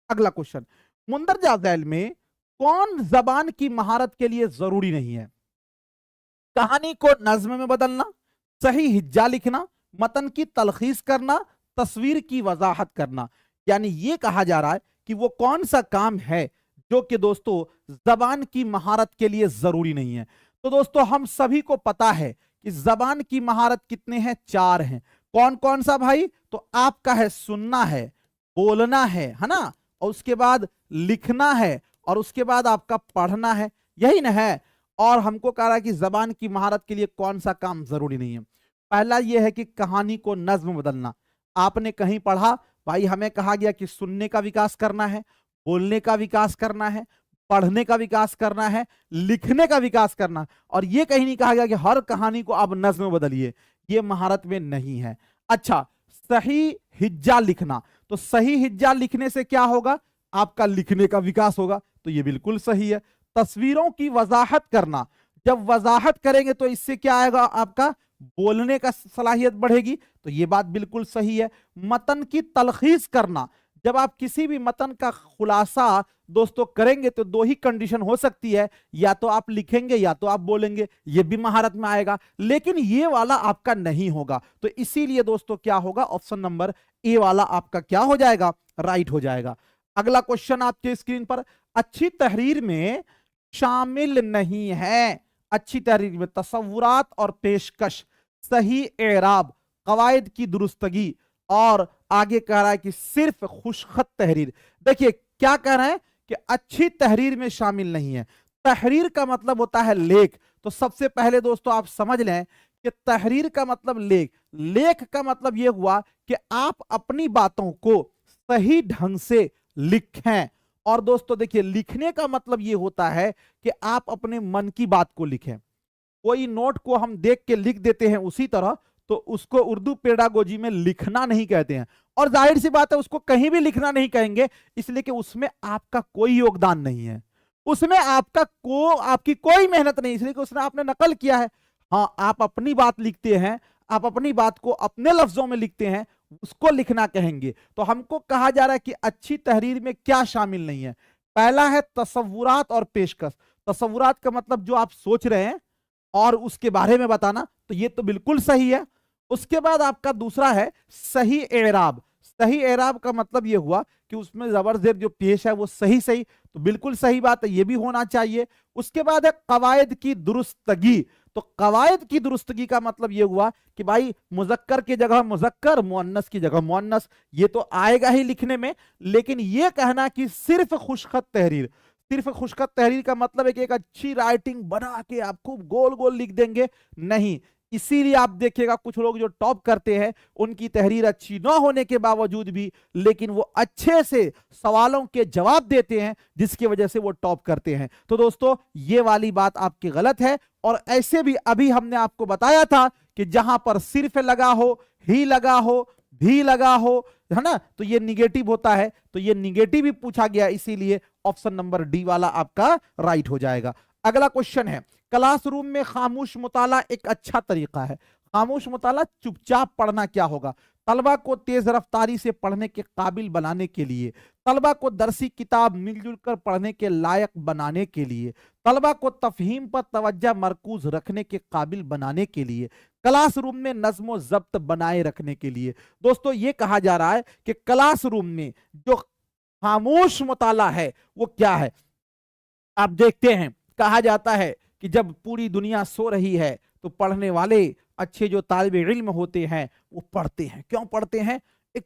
अगला क्वेश्चन, मुंदरजा झैल में कौन जबान की महारत के लिए जरूरी नहीं है, कहानी को नज्म में बदलना, सही हिज्जा लिखना, मतन की तलखीस करना, तस्वीर की वजाहत करना। यानी ये कहा जा रहा है कि वो कौन सा काम है जो कि दोस्तों जबान की महारत के लिए जरूरी नहीं है। तो दोस्तों हम सभी को पता है कि जबान की महारत कितने हैं, 4 हैं। कौन कौन सा भाई, तो आपका है सुनना है, बोलना है ना, और उसके बाद लिखना है, और उसके बाद आपका पढ़ना है, यही ना है। और हमको कह रहा है कि जबान की महारत के लिए कौन सा काम जरूरी नहीं है। पहला यह है कि कहानी को नज्म बदलना। आपने कहीं पढ़ा, भाई हमें कहा गया कि सुनने का विकास करना है, बोलने का विकास करना है, पढ़ने का विकास करना है, लिखने का विकास करना, और ये कहीं नहीं कहा गया कि हर कहानी को आप नज्म में बदलिए, ये महारत में नहीं है। अच्छा, सही हिज्जा लिखना, तो सही हिज्जा लिखने से क्या होगा, आपका लिखने का विकास होगा, तो ये बिल्कुल सही है। तस्वीरों की वजाहत करना, जब वजाहत करेंगे तो इससे क्या आएगा, आपका बोलने का सलाहियत बढ़ेगी, तो ये बात बिल्कुल सही है। मतन की तलखीस करना, जब आप किसी भी मतन का खुलासा दोस्तों करेंगे तो दो ही कंडीशन हो सकती है, या तो आप लिखेंगे या तो आप बोलेंगे, ये भी महारत में आएगा, लेकिन ये वाला आपका नहीं होगा। तो इसीलिए दोस्तों क्या होगा, ऑप्शन नंबर ए वाला आपका क्या हो जाएगा, राइट हो जाएगा। अगला क्वेश्चन आपके स्क्रीन पर, अच्छी तहरीर में शामिल नहीं है, अच्छी तहरीर में तसव्वुरात और पेशकश, सही एराब, कवायद की दुरुस्तगी, और आगे कह रहा है कि सिर्फ खुशखत तहरीर। देखिए क्या कह रहे हैं कि अच्छी तहरीर में शामिल नहीं है। तहरीर का मतलब होता है लेख। तो सबसे पहले दोस्तों आप समझ लें कि तहरीर का मतलब लेख, लेख का मतलब यह हुआ कि आप अपनी बातों को सही ढंग से लिखें। और दोस्तों देखिए लिखने का मतलब यह होता है कि आप अपने मन की बात को लिखें। कोई नोट को हम देख के लिख देते हैं उसी तरह, तो उसको उर्दू पेडागोजी में लिखना नहीं कहते हैं। और जाहिर सी बात है उसको कहीं भी लिखना नहीं कहेंगे, इसलिए कि उसमें आपका कोई योगदान नहीं है, उसमें आपकी कोई मेहनत नहीं, इसलिए कि उसने आपने नकल किया है। हाँ, आप अपनी बात लिखते हैं, आप अपनी बात को अपने लफ्जों में लिखते हैं, उसको लिखना कहेंगे। तो हमको कहा जा रहा है कि अच्छी तहरीर में क्या शामिल नहीं है। पहला है तसव्वुरात और पेशकश। तसव्वुरात का मतलब जो आप सोच रहे हैं और उसके बारे में बताना, तो ये तो बिल्कुल सही है। उसके बाद आपका दूसरा है सही एराब। सही एराब का मतलब यह हुआ कि उसमें जबर जेर जो पेश है वो सही सही, तो बिल्कुल सही बात है, ये भी होना चाहिए। उसके बाद है कवायद की दुरुस्तगी। तो कवायद की दुरुस्तगी का मतलब यह हुआ कि भाई मुजक्कर की जगह मुजक्कर, मुअन्नस की जगह मुअन्नस, ये तो आएगा ही लिखने में। लेकिन यह कहना कि सिर्फ खुशखत तहरीर, सिर्फ खुशखत तहरीर का मतलब है कि एक अच्छी राइटिंग बना के आप खूब गोल गोल लिख देंगे, नहीं। इसीलिए आप देखिएगा कुछ लोग जो टॉप करते हैं उनकी तहरीर अच्छी ना होने के बावजूद भी, लेकिन वो अच्छे से सवालों के जवाब देते हैं, जिसकी वजह से वो टॉप करते हैं। तो दोस्तों ये वाली बात आपकी गलत है। और ऐसे भी अभी हमने आपको बताया था कि जहां पर सिर्फ लगा हो, ही लगा हो, भी लगा हो, है ना, तो ये निगेटिव होता है। तो ये निगेटिव भी पूछा गया, इसीलिए ऑप्शन नंबर डी वाला आपका राइट हो जाएगा। अगला क्वेश्चन है, क्लासरूम में खामोश मुताला एक अच्छा तरीका है। खामोश मुताला चुपचाप पढ़ना क्या होगा? तलबा को तेज रफ्तारी से पढ़ने के काबिल बनाने के लिए, तलबा को दरसी किताब मिलजुल कर पढ़ने के लायक बनाने के लिए, तलबा को तफहीम पर तवज्जो मरकूज रखने के काबिल बनाने के लिए, क्लासरूम में नज्म जब्त बनाए रखने के लिए। दोस्तों ये कहा जा रहा है कि क्लासरूम में जो खामोश मुताला है वो क्या है। आप देखते हैं कहा जाता है कि जब पूरी दुनिया सो रही है तो पढ़ने वाले अच्छे जो तालिबे इल्म होते हैं वो पढ़ते हैं। क्यों पढ़ते हैं? एक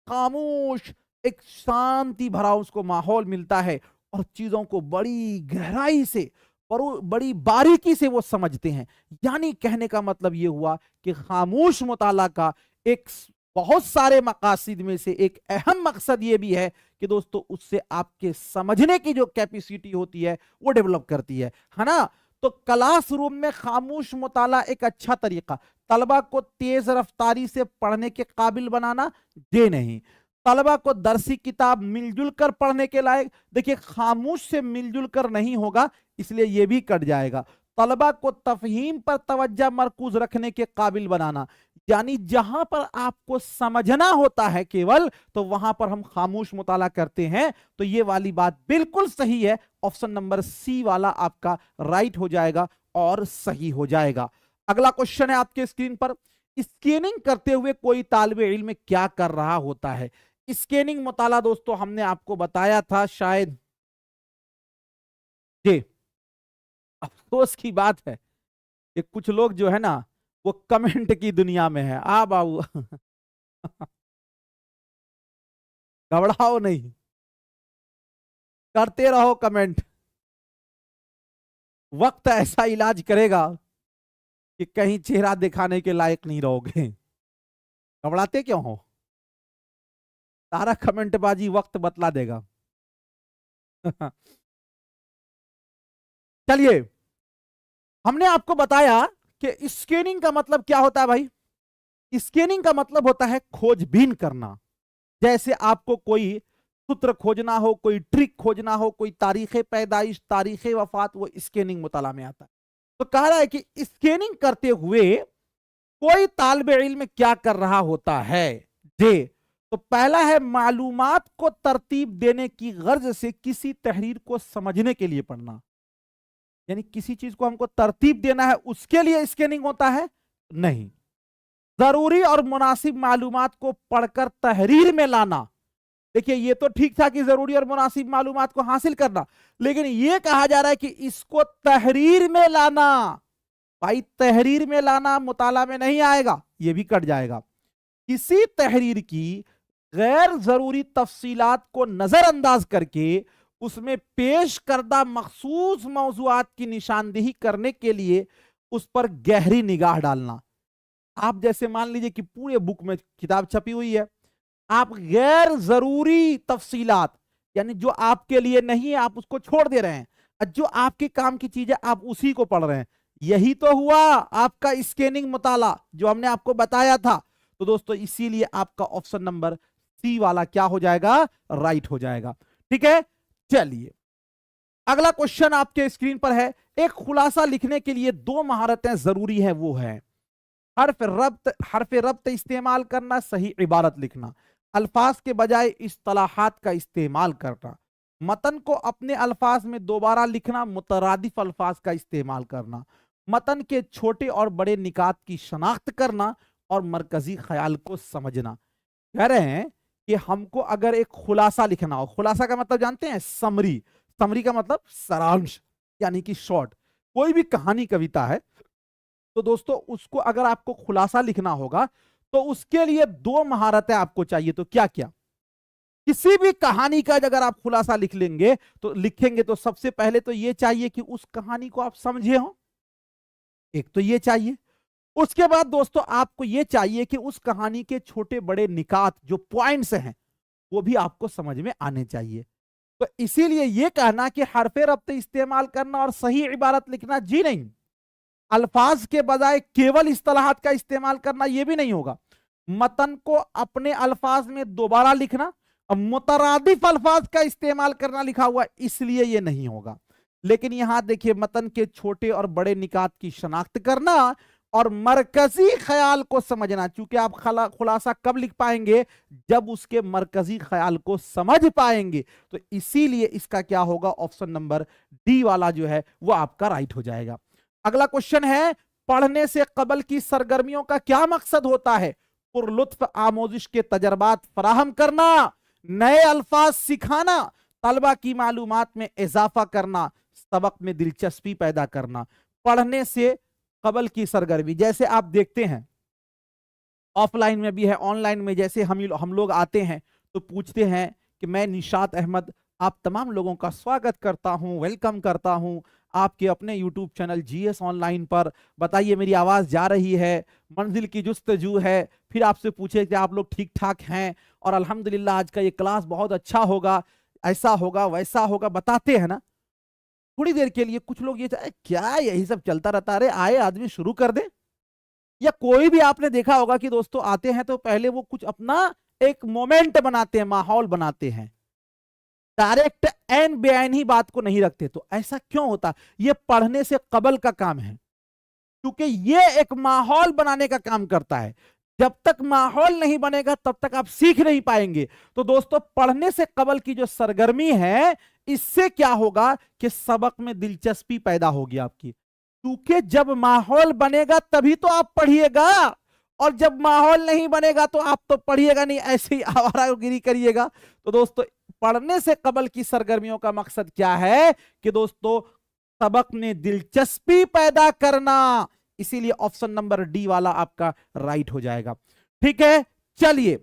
खामोश, एक शांति भरा उसको माहौल मिलता है और चीजों को बड़ी गहराई से, बड़ी बारीकी से वो समझते हैं। यानी कहने का मतलब ये हुआ कि खामोश मुताला का एक बहुत सारे मकासद में से एक अहम मकसद ये भी है कि दोस्तों उससे आपके समझने की जो कैपेसिटी होती है वो डेवलप करती है ना। तो क्लासरूम में खामोश मुताला एक अच्छा तरीका, तलबा को तेज रफ्तारी से पढ़ने के काबिल बनाना, ये नहीं। तलबा को दरसी किताब मिलजुल कर पढ़ने के लायक, देखिए खामोश से मिलजुल कर नहीं होगा, इसलिए ये भी कट जाएगा। तलबा को तफहीम पर तवज्जो मरकूज रखने के काबिल बनाना, यानी जहां पर आपको समझना होता है केवल, तो वहां पर हम खामोश मुताला करते हैं। तो ये वाली बात बिल्कुल सही है, ऑप्शन नंबर सी वाला आपका राइट हो जाएगा और सही हो जाएगा। अगला क्वेश्चन है आपके स्क्रीन पर, स्कैनिंग करते हुए कोई तालिबे इल्म क्या कर रहा होता है? स्कैनिंग मुताला दोस्तों हमने आपको बताया था शायद, जी अफसोस की बात है कि कुछ लोग जो है ना वो कमेंट की दुनिया में है। आ बाबू घबराओ नहीं, करते रहो कमेंट, वक्त ऐसा इलाज करेगा कि कहीं चेहरा दिखाने के लायक नहीं रहोगे। घबराते क्यों हो? सारा कमेंटबाजी वक्त बतला देगा। चलिए, हमने आपको बताया कि स्कैनिंग का मतलब क्या होता है भाई। स्कैनिंग का मतलब होता है खोजबीन करना। जैसे आपको कोई सूत्र खोजना हो, कोई ट्रिक खोजना हो, कोई तारीख पैदाइश, तारीख वफात, वो स्कैनिंग मुताला में आता है। तो कह रहा है कि स्कैनिंग करते हुए कोई तालिबे इल्म क्या कर रहा होता है। जे तो पहला है मालूमात को तरतीब देने की गर्ज से किसी तहरीर को समझने के लिए पढ़ना, यानी किसी चीज को हमको तरतीब देना है उसके लिए स्कैनिंग होता है नहीं। जरूरी और मुनासिब मालूमात को पढ़कर तहरीर में लाना, देखिए ये तो ठीक था कि जरूरी और मुनासिब मालूमात को हासिल करना, लेकिन ये कहा जा रहा है कि इसको तहरीर में लाना। भाई तहरीर में लाना मुताला में नहीं आएगा, ये भी कट जाएगा। किसी तहरीर की गैर जरूरी तफसीलात को नजरअंदाज करके उसमें पेश करदा मखसूस मौजुआत की निशानदेही करने के लिए उस पर गहरी निगाह डालना। आप जैसे मान लीजिए कि पूरे बुक में किताब छपी हुई है, आप गैर जरूरी तफसीलात यानी जो आपके लिए नहीं है आप उसको छोड़ दे रहे हैं, और जो आपके काम की चीज है आप उसी को पढ़ रहे हैं। यही तो हुआ आपका स्कैनिंग मुताला जो हमने आपको बताया था। तो दोस्तों इसीलिए आपका ऑप्शन नंबर सी वाला क्या हो जाएगा, राइट हो जाएगा। ठीक है, चलिए अगला क्वेश्चन आपके स्क्रीन पर है। एक खुलासा लिखने के लिए दो महारतें जरूरी हैं, वो है हर्फ रब्त इस्तेमाल करना, सही इबारत लिखना, अल्फाज के बजाय इस्तलाहात का इस्तेमाल करना, मतन को अपने अल्फाज में दोबारा लिखना, मुतरादिफ अल्फाज का इस्तेमाल करना, मतन के छोटे और बड़े निकात की शनाख्त करना और मरकजी ख्याल को समझना। कह रहे हैं कि हमको अगर एक खुलासा लिखना हो, खुलासा का मतलब जानते हैं, समरी, समरी का मतलब सारांश यानी कि शॉर्ट। कोई भी कहानी कविता है तो दोस्तों उसको अगर आपको खुलासा लिखना होगा तो उसके लिए दो महारतें आपको चाहिए। तो क्या क्या, किसी भी कहानी का अगर आप खुलासा लिखेंगे तो सबसे पहले तो ये चाहिए कि उस कहानी को आप समझे हो, एक तो ये चाहिए। उसके बाद दोस्तों आपको ये चाहिए कि उस कहानी के छोटे बड़े निकात जो पॉइंट्स हैं वो भी आपको समझ में आने चाहिए। तो इसीलिए ये कहना कि हरफे रब्त इस्तेमाल करना और सही इबारत लिखना, जी नहीं, अल्फाज के बजाय केवल इस्तेलाहात का इस्तेमाल करना, यह भी नहीं होगा। मतन को अपने अल्फाज में दोबारा लिखना, अब मुतरादिफ अल्फाज का इस्तेमाल करना लिखा हुआ, इसलिए यह नहीं होगा। लेकिन यहां देखिए मतन के छोटे और बड़े निकात की शनाख्त करना और मरकजी ख्याल को समझना, क्योंकि आप खुलासा कब लिख पाएंगे, जब उसके मरकजी ख्याल को समझ पाएंगे। तो इसीलिए इसका क्या होगा, ऑप्शन नंबर डी वाला जो है वो आपका राइट हो जाएगा। अगला क्वेश्चन है, पढ़ने से कबल की सरगर्मियों का क्या मकसद होता है? पुरलुत्फ आमोजिश के तजर्बात फराहम करना, नए अल्फाज सिखाना, तलबा की मालूमात में इजाफा करना, सबक में दिलचस्पी पैदा करना। पढ़ने से कबल की सरगर्मी, जैसे आप देखते हैं ऑफलाइन में भी है, ऑनलाइन में, जैसे हम लोग आते हैं तो पूछते हैं कि मैं निशात अहमद आप तमाम लोगों का स्वागत करता हूं, वेलकम करता हूं आपके अपने यूट्यूब चैनल जीएस ऑनलाइन पर। बताइए मेरी आवाज़ जा रही है, मंजिल की जुस्तजू है। फिर आपसे पूछे कि आप लोग ठीक ठाक हैं और अल्हम्दुलिल्लाह आज का ये क्लास बहुत अच्छा होगा, ऐसा होगा वैसा होगा, बताते हैं ना। थोड़ी देर के लिए कुछ लोग ये क्या यही सब चलता रहता, अरे आए आदमी शुरू कर दे। या कोई भी आपने देखा होगा कि दोस्तों आते हैं तो पहले वो कुछ अपना एक मोमेंट बनाते हैं, माहौल बनाते हैं, डायरेक्ट एन बेआइन ही बात को नहीं रखते। तो ऐसा क्यों होता? ये पढ़ने से कबल का काम है, क्योंकि ये एक माहौल बनाने का काम करता है। जब तक माहौल नहीं बनेगा तब तक आप सीख नहीं पाएंगे। तो दोस्तों पढ़ने से कबल की जो सरगर्मी है, इससे क्या होगा कि सबक में दिलचस्पी पैदा होगी आपकी, क्योंकि जब माहौल बनेगा तभी तो आप पढ़िएगा, और जब माहौल नहीं बनेगा तो आप तो पढ़िएगा नहीं, ऐसे ही आवारागिरी करिएगा। तो दोस्तों पढ़ने से कबल की सरगर्मियों का मकसद क्या है कि दोस्तों सबक में दिलचस्पी पैदा करना। इसीलिए ऑप्शन नंबर डी वाला आपका राइट हो जाएगा। ठीक है, चलिए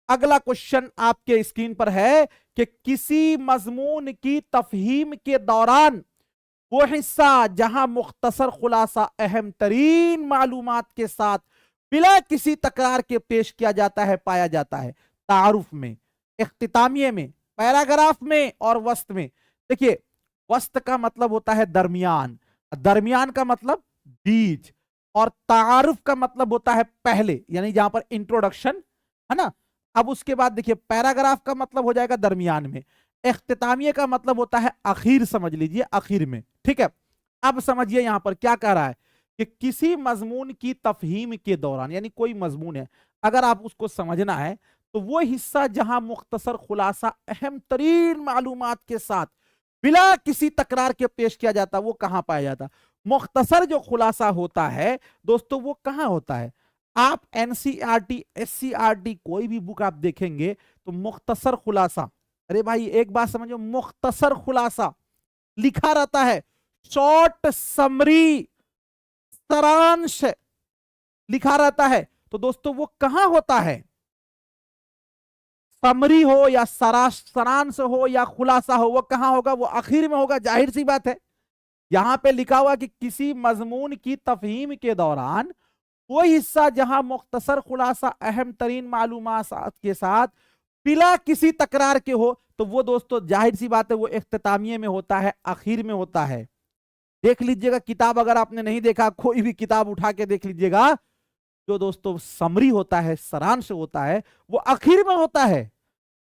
अगला क्वेश्चन आपके स्क्रीन पर है कि किसी मजमून की तफहीम के दौरान वो हिस्सा जहां मुख्तसर खुलासा अहम तरीन मालूमात के साथ बिला किसी तकरार के पेश किया जाता है, पाया जाता है। तारुफ में, इख्तितामिये में, पैराग्राफ में और वस्त में। देखिए वस्त का मतलब होता है दरमियान, दरमियान का मतलब बीच, और तारुफ का मतलब होता है पहले, यानी जहां पर इंट्रोडक्शन है ना। अब उसके बाद देखिए पैराग्राफ का मतलब हो जाएगा दरमियान में, इख्तितामिये का मतलब होता है आखिर, समझ लीजिए आखिर में। ठीक है, अब समझिए यहां पर क्या कह रहा है कि किसी मजमून की तफहीम के दौरान, यानी कोई मजमून है, अगर आप उसको समझना है तो वो हिस्सा जहां मुख्तसर खुलासा अहम तरीन मालूमात के साथ बिला किसी तकरार के पेश किया जाता, वो कहां पाया जाता? मुख्तसर जो खुलासा होता है दोस्तों, वो कहां होता है? आप एनसीईआरटी, एससीईआरटी कोई भी बुक आप देखेंगे तो मुख्तसर खुलासा, अरे भाई एक बात समझो, मुख्तसर खुलासा लिखा रहता है, शॉर्ट समरी, सारांश लिखा रहता है। तो दोस्तों वो कहां होता है? समरी हो या सारांश हो या खुलासा हो, वो कहां होगा? वो आखिर में होगा, जाहिर सी बात है। यहां पे लिखा हुआ कि किसी मजमून की तफहीम के दौरान वो हिस्सा जहां मुख्तसर खुलासा अहम तरीन मालूमात के साथ बिला किसी तकरार के हो, तो वो दोस्तों जाहिर सी बात है वो इख्तितामिये में होता है, आखिर में होता है। देख लीजिएगा किताब, अगर आपने नहीं देखा कोई भी किताब उठा के देख लीजिएगा, जो दोस्तों समरी होता है, सारांश होता है, वो आखिर में होता है,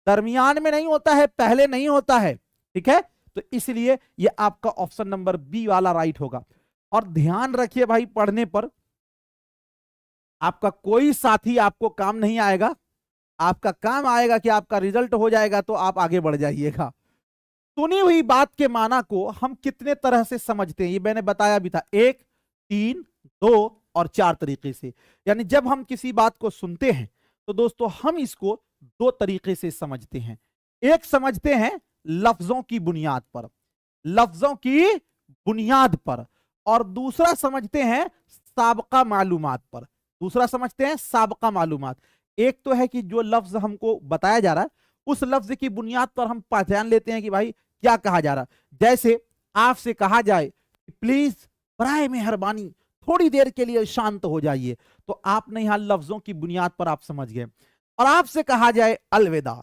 दरमियान में नहीं होता है, पहले नहीं होता है। ठीक है, तो इसलिए ये आपका ऑप्शन नंबर बी वाला राइट होगा। और ध्यान रखिए भाई, पढ़ने पर आपका कोई साथी आपको काम नहीं आएगा, आपका काम आएगा कि आपका रिजल्ट हो जाएगा तो आप आगे बढ़ जाइएगा। सुनी हुई बात के माना को हम कितने तरह से समझते हैं, ये मैंने बताया भी था, 1, 3, 2 और 4 तरीके से। यानी जब हम किसी बात को सुनते हैं तो दोस्तों हम इसको 2 तरीके से समझते हैं। एक समझते हैं लफ्जों की बुनियाद पर, लफ्जों की बुनियाद पर, और दूसरा समझते हैं साबका मालूमात पर। दूसरा समझते हैं साबका मालूमात। एक तो है कि जो लफ्ज हमको बताया जा रहा है उस लफ्ज की बुनियाद पर हम पहचान लेते हैं कि भाई क्या कहा जा रहा है। जैसे आपसे कहा जाए प्लीज बराए मेहरबानी थोड़ी देर के लिए शांत हो जाइए, तो आपने यहां लफ्जों की बुनियाद पर आप समझ गए। और आपसे कहा जाए अलविदा,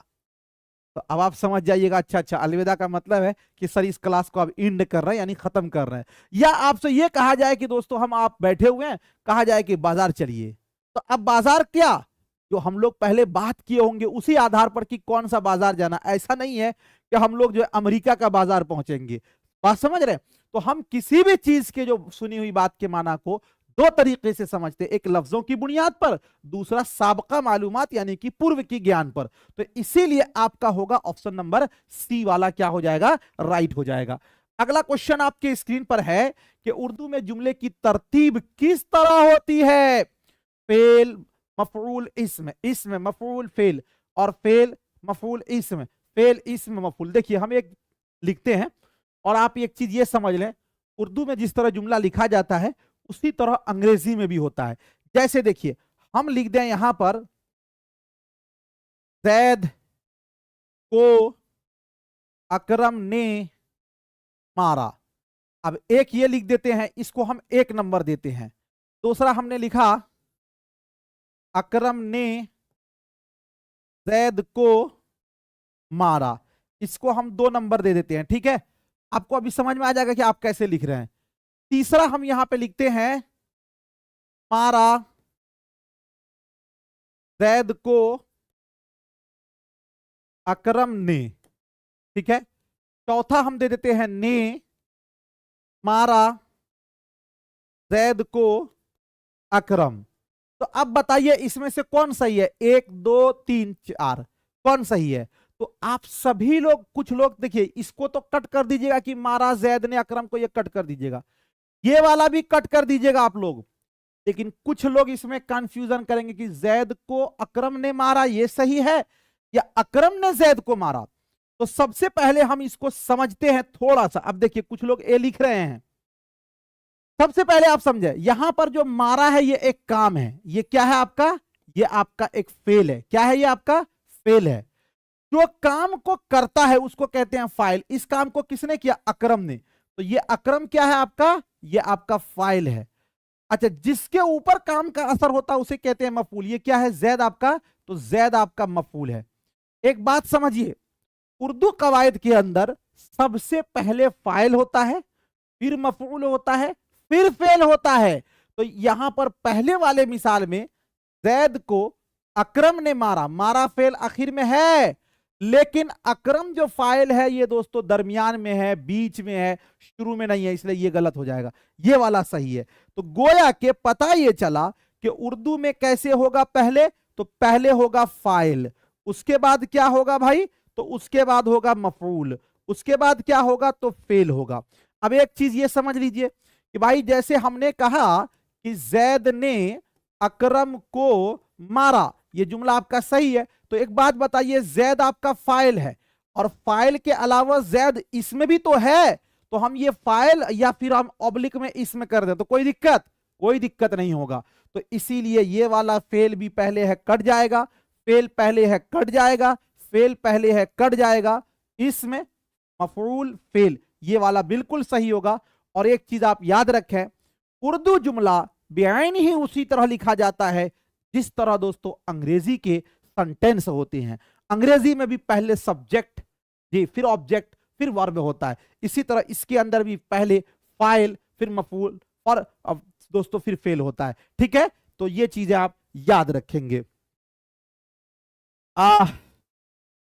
तो अब आप समझ जाइएगा अच्छा अलविदा का मतलब है कि सर इस क्लास को आप एंड कर रहे हैं, यानी खत्म कर रहे हैं। या आपसे यह कहा जाए कि दोस्तों हम आप बैठे हुए हैं, कहा जाए कि बाजार चलिए, तो अब बाजार क्या, जो हम लोग पहले बात किए होंगे उसी आधार पर कि कौन सा बाजार जाना। ऐसा नहीं है कि हम लोग जो अमेरिका का बाजार पहुंचेंगे, बात समझ रहे हैं? तो हम किसी भी चीज के जो सुनी हुई बात के माना को 2 तरीके से समझते हैं, एक लफ्जों की बुनियाद पर, दूसरा साबका मालूमात यानी कि पूर्व की ज्ञान पर। तो इसीलिए आपका होगा ऑप्शन नंबर सी वाला क्या हो जाएगा, राइट हो जाएगा। अगला क्वेश्चन आपके स्क्रीन पर है कि उर्दू में जुमले की तरतीब किस तरह होती है? फेल, मफऊल, इस्म, इस्म मफऊल फेल, और फेल मफऊल इस्म, फेल इस्म मफऊल। देखिए हम एक लिखते हैं और आप एक चीज ये समझ लें, उर्दू में जिस तरह जुमला लिखा जाता है उसी तरह अंग्रेजी में भी होता है। जैसे देखिए हम लिख दें यहां पर जैद को अकरम ने मारा। अब एक ये लिख देते हैं, इसको हम 1 नंबर देते हैं। दूसरा हमने लिखा अकरम ने जैद को मारा, इसको हम 2 नंबर दे देते हैं। ठीक है, आपको अभी समझ में आ जाएगा कि आप कैसे लिख रहे हैं। तीसरा हम यहां पे लिखते हैं मारा जैद को अकरम ने। ठीक है, चौथा हम दे देते हैं ने मारा जैद को अकरम। तो अब बताइए इसमें से कौन सही है? 1, 2, 3, 4 कौन सही है? तो आप सभी लोग, कुछ लोग देखिए इसको तो कट कर दीजिएगा कि मारा जैद ने अकरम को, ये कट कर दीजिएगा, ये वाला भी कट कर दीजिएगा आप लोग। लेकिन कुछ लोग इसमें कंफ्यूजन करेंगे कि जैद को अकरम ने मारा ये सही है या अकरम ने जैद को मारा। तो सबसे पहले हम इसको समझते हैं थोड़ा सा। अब देखिए कुछ लोग ए लिख रहे हैं, सबसे पहले आप समझे यहां पर जो मारा है ये एक काम है, ये क्या है आपका, ये आपका एक फेल है। क्या है ये आपका? फेल है। जो काम को करता है उसको कहते हैं फाइल। इस काम को किसने किया? अकरम ने। तो ये अकरम क्या है आपका? ये आपका फाइल है। अच्छा, जिसके ऊपर काम का असर होता है उसे कहते हैं मफूल। ये क्या है? जैद आपका, तो जैद आपका मफूल है। एक बात समझिए, उर्दू कवायद के अंदर सबसे पहले फाइल होता है, फिर मफूल होता है, फिर फेल होता है। तो यहां पर पहले वाले मिसाल में जैद को अकरम ने मारा, मारा फेल आखिर में है, लेकिन अकरम जो फाइल है ये दोस्तों दरमियान में है, बीच में है, शुरू में नहीं है, इसलिए ये गलत हो जाएगा। ये वाला सही है। तो गोया के पता ये चला कि उर्दू में कैसे होगा, पहले तो पहले होगा फाइल, उसके बाद क्या होगा भाई, तो उसके बाद होगा मफऊल, उसके बाद क्या होगा, तो फेल होगा। अब एक चीज ये समझ लीजिए कि भाई जैसे हमने कहा कि जैद ने अकरम को मारा, ये जुमला आपका सही है। तो एक बात बताइए, जैद आपका फाइल है और फाइल के अलावा जैद इसमें भी तो है, तो हम ये फाइल या फिर हम ऑब्लिक में इसमें कर दें तो कोई दिक्कत नहीं होगा। तो इसीलिए ये वाला फेल भी पहले है कट जाएगा, फेल पहले है कट जाएगा, फेल पहले है कट जाएगा, इसमें मफऊल फेल ये वाला बिल्कुल सही होगा। और एक चीज आप याद रखें, उर्दू जुमला बेआइन ही उसी तरह लिखा जाता है जिस तरह दोस्तों अंग्रेजी के सेंटेंस होते हैं। अंग्रेजी में भी पहले सब्जेक्ट जी, फिर ऑब्जेक्ट, फिर वर्ब होता है। इसी तरह इसके अंदर भी पहले फाइल, फिर मफऊल और अब दोस्तों फिर फेल होता है। ठीक है, तो ये चीजें आप याद रखेंगे।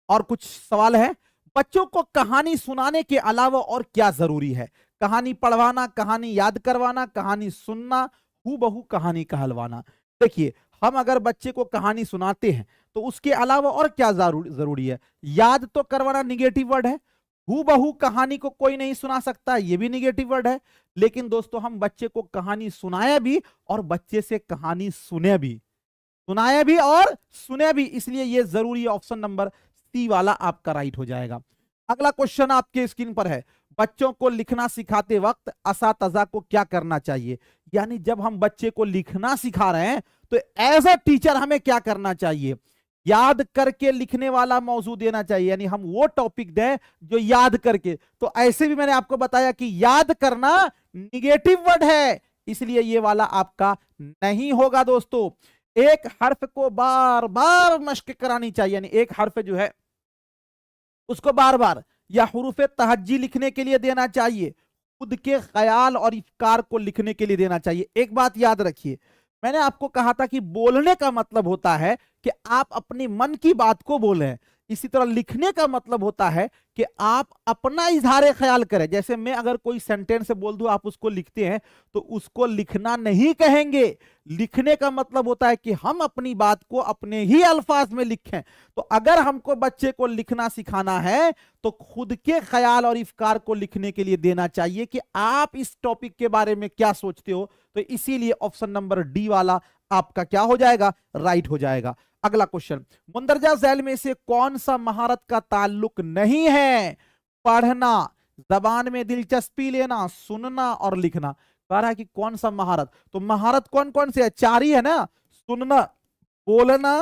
और कुछ सवाल है? बच्चों को कहानी सुनाने के अलावा और क्या जरूरी है? कहानी पढ़वाना, कहानी याद करवाना, कहानी सुनना, हूबहू कहानी कहलवाना। देखिए, हम अगर बच्चे को कहानी सुनाते हैं तो उसके अलावा और क्या जरूरी है? याद तो करवाना निगेटिव वर्ड है, हूबहू कहानी को कोई नहीं सुना सकता, ये भी निगेटिव वर्ड है। लेकिन दोस्तों हम बच्चे को कहानी सुनाया भी और बच्चे से कहानी सुने भी, सुनाया भी और सुने भी, इसलिए ये जरूरी ऑप्शन नंबर सी वाला आपका राइट हो जाएगा। अगला क्वेश्चन आपके स्क्रीन पर है, बच्चों को लिखना सिखाते वक्त असातिज़ा को क्या करना चाहिए? यानी जब हम बच्चे को लिखना सिखा रहे हैं तो एज अ टीचर हमें क्या करना चाहिए? याद करके लिखने वाला मौजू देना चाहिए, यानी हम वो टॉपिक दें जो याद करके। तो ऐसे भी मैंने आपको बताया कि याद करना निगेटिव वर्ड है, इसलिए ये वाला आपका नहीं होगा दोस्तों। एक हर्फ को बार बार मश्क करानी चाहिए, यानी एक हर्फ जो है उसको बार बार या हुरूफे तहज्जी लिखने के लिए देना चाहिए, खुद के ख्याल और इफ्कार को लिखने के लिए देना चाहिए। एक बात याद रखिए, मैंने आपको कहा था कि बोलने का मतलब होता है कि आप अपने मन की बात को बोलें, इसी तरह लिखने का मतलब होता है कि आप अपना इजहार ख्याल करें। जैसे मैं अगर कोई सेंटेंस बोल दूं, आप उसको लिखते हैं तो उसको लिखना नहीं कहेंगे। लिखने का मतलब होता है कि हम अपनी बात को अपने ही अल्फाज में लिखें। तो अगर हमको बच्चे को लिखना सिखाना है तो खुद के ख्याल और इफ्कार को लिखने के लिए देना चाहिए कि आप इस टॉपिक के बारे में क्या सोचते हो। तो इसीलिए ऑप्शन नंबर डी वाला आपका क्या हो जाएगा? राइट हो जाएगा। अगला क्वेश्चन, मुंदरजा झैल में से कौन सा महारत का ताल्लुक नहीं है? पढ़ना, जबान में दिलचस्पी लेना, सुनना और लिखना। कह रहा है कि कौन सा महारत? तो महारत कौन कौन से है? चार ही है ना, सुनना, बोलना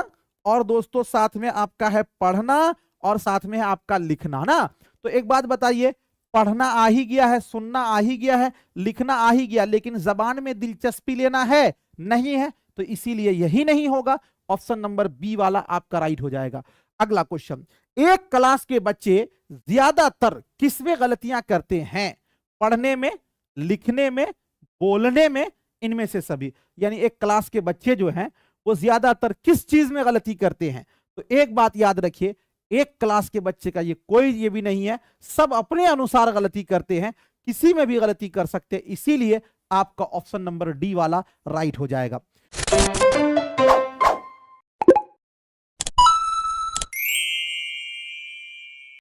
और दोस्तों साथ में आपका है पढ़ना और साथ में है आपका लिखना ना। तो एक बात बताइए, पढ़ना आ ही गया है, सुनना आ ही गया है, लिखना आ ही गया, लेकिन जबान में दिलचस्पी लेना है नहीं है, तो इसीलिए यही नहीं होगा। ऑप्शन नंबर बी वाला आपका राइट हो जाएगा। अगला क्वेश्चन, एक क्लास के बच्चे ज्यादातर किसमें गलतियां करते हैं? पढ़ने में, लिखने में, बोलने में, इनमें से सभी। यानी एक क्लास के बच्चे जो हैं वो ज्यादातर किस चीज में गलती करते हैं? तो एक बात याद रखिए, एक क्लास के बच्चे का ये भी नहीं है, सब अपने अनुसार गलती करते हैं, किसी में भी गलती कर सकते हैं। इसीलिए आपका ऑप्शन नंबर डी वाला राइट हो जाएगा।